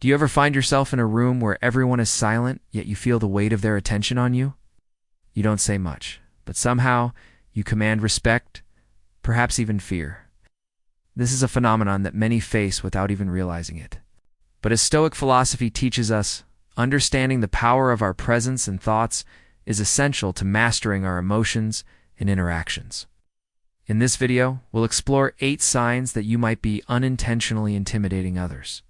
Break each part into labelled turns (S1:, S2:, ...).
S1: Do you ever find yourself in a room where everyone is silent, yet you feel the weight of their attention on you? You don't say much, but somehow you command respect, perhaps even fear. This is a phenomenon that many face without even realizing it. But as Stoic philosophy teaches us, understanding the power of our presence and thoughts is essential to mastering our emotions and interactions. In this video, we'll explore 8 signs that you might be unintentionally intimidating others,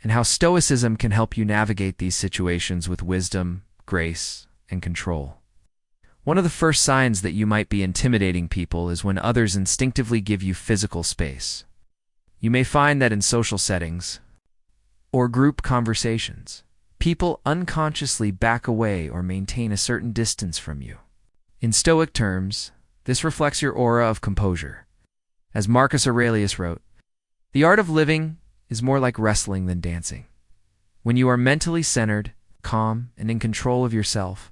S1: and how Stoicism can help you navigate these situations with wisdom, grace, and control. One of the first signs that you might be intimidating people is when others instinctively give you physical space. You may find that in social settings or group conversations, people unconsciously back away or maintain a certain distance from you. In Stoic terms, this reflects your aura of composure. As Marcus Aurelius wrote, "The art of living is more like wrestling than dancing." When you are mentally centered, calm, and in control of yourself,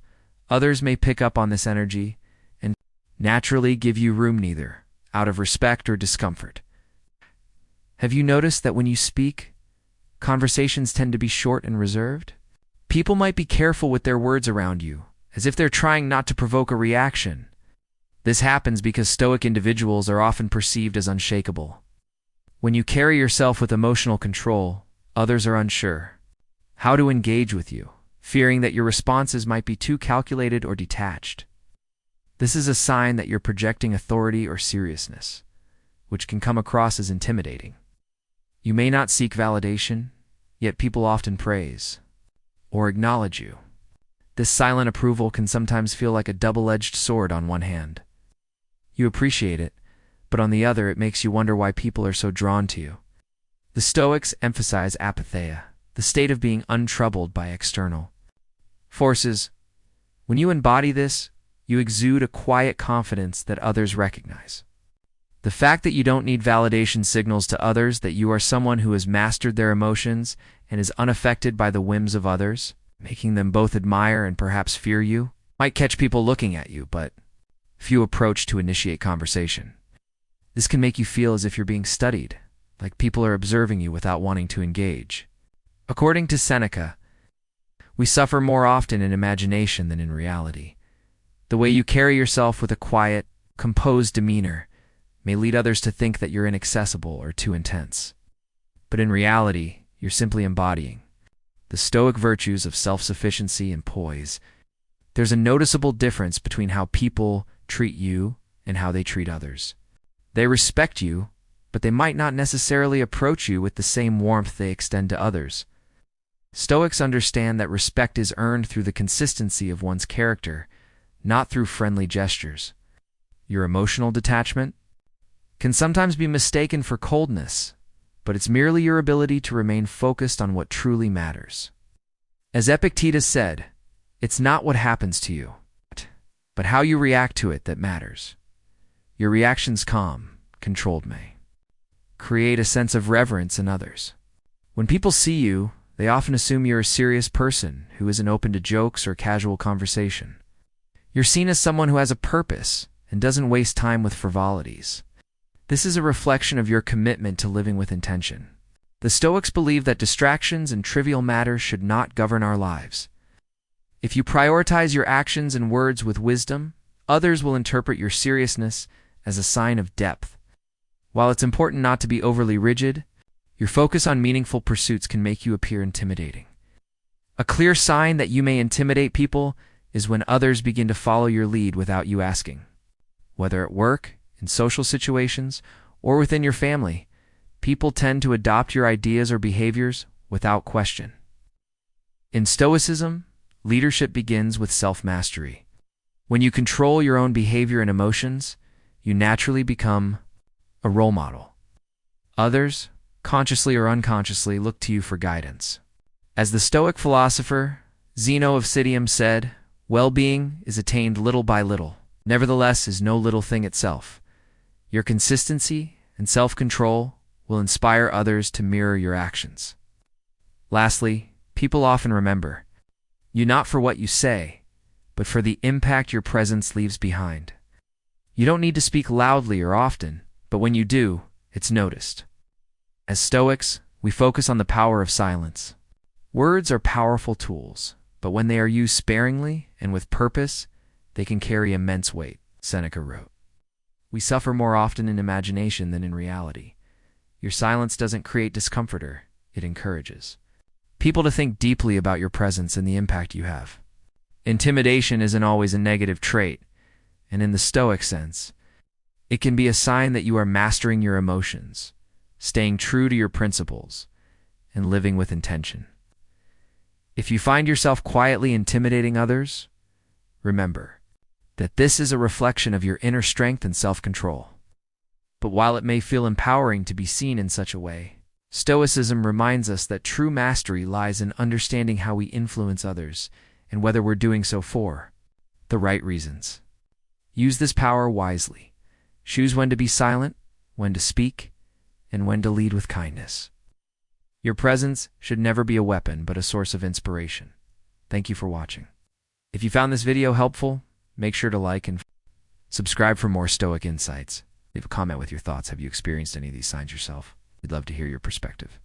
S1: others may pick up on this energy and naturally give you room, neither out of respect or discomfort. Have you noticed that when you speak, conversations tend to be short and reserved? People might be careful with their words around you, as if they're trying not to provoke a reaction. This happens because Stoic individuals are often perceived as unshakable. When you carry yourself with emotional control, others are unsure how to engage with you, fearing that your responses might be too calculated or detached. This is a sign that you're projecting authority or seriousness, which can come across as intimidating. You may not seek validation, yet people often praise or acknowledge you. This silent approval can sometimes feel like a double-edged sword. On one hand, you appreciate it, but on the other, it makes you wonder why people are so drawn to you. The Stoics emphasize apatheia, the state of being untroubled by external forces. When you embody this, you exude a quiet confidence that others recognize. The fact that you don't need validation signals to others that you are someone who has mastered their emotions and is unaffected by the whims of others, making them both admire and perhaps fear you. Might catch people looking at you, but few approach to initiate conversation. This can make you feel as if you're being studied, like people are observing you without wanting to engage. According to Seneca, we suffer more often in imagination than in reality. The way you carry yourself with a quiet, composed demeanor may lead others to think that you're inaccessible or too intense. But in reality, you're simply embodying the Stoic virtues of self-sufficiency and poise. There's a noticeable difference between how people treat you and how they treat others. They respect you, but they might not necessarily approach you with the same warmth they extend to others. Stoics understand that respect is earned through the consistency of one's character, not through friendly gestures. Your emotional detachment can sometimes be mistaken for coldness, but it's merely your ability to remain focused on what truly matters. As Epictetus said, it's not what happens to you, but how you react to it that matters. Your reactions, calm, controlled, may create a sense of reverence in others. When people see you, they often assume you're a serious person who isn't open to jokes or casual conversation. You're seen as someone who has a purpose and doesn't waste time with frivolities. This is a reflection of your commitment to living with intention. The Stoics believe that distractions and trivial matters should not govern our lives. If you prioritize your actions and words with wisdom, others will interpret your seriousness as a sign of depth. While it's important not to be overly rigid, your focus on meaningful pursuits can make you appear intimidating. A clear sign that you may intimidate people is when others begin to follow your lead without you asking. Whether at work, in social situations, or within your family, people tend to adopt your ideas or behaviors without question. In Stoicism, leadership begins with self-mastery. When you control your own behavior and emotions, you naturally become a role model. Others, consciously or unconsciously, look to you for guidance. As the Stoic philosopher Zeno of Citium said, "Well-being is attained little by little. Nevertheless is no little thing itself." Your consistency and self-control will inspire others to mirror your actions. Lastly, people often remember you not for what you say, but for the impact your presence leaves behind. You don't need to speak loudly or often, but when you do, it's noticed. As Stoics, we focus on the power of silence. Words are powerful tools, but when they are used sparingly and with purpose, they can carry immense weight, Seneca wrote. We suffer more often in imagination than in reality. Your silence doesn't create discomfort, it encourages people to think deeply about your presence and the impact you have. Intimidation isn't always a negative trait, and in the Stoic sense, it can be a sign that you are mastering your emotions, staying true to your principles, and living with intention. If you find yourself quietly intimidating others, remember that this is a reflection of your inner strength and self-control. But while it may feel empowering to be seen in such a way, Stoicism reminds us that true mastery lies in understanding how we influence others and whether we're doing so for the right reasons. Use this power wisely. Choose when to be silent, when to speak, and when to lead with kindness. Your presence should never be a weapon, but a source of inspiration. Thank you for watching. If you found this video helpful, make sure to like and subscribe for more Stoic insights. Leave a comment with your thoughts. Have you experienced any of these signs yourself? We'd love to hear your perspective.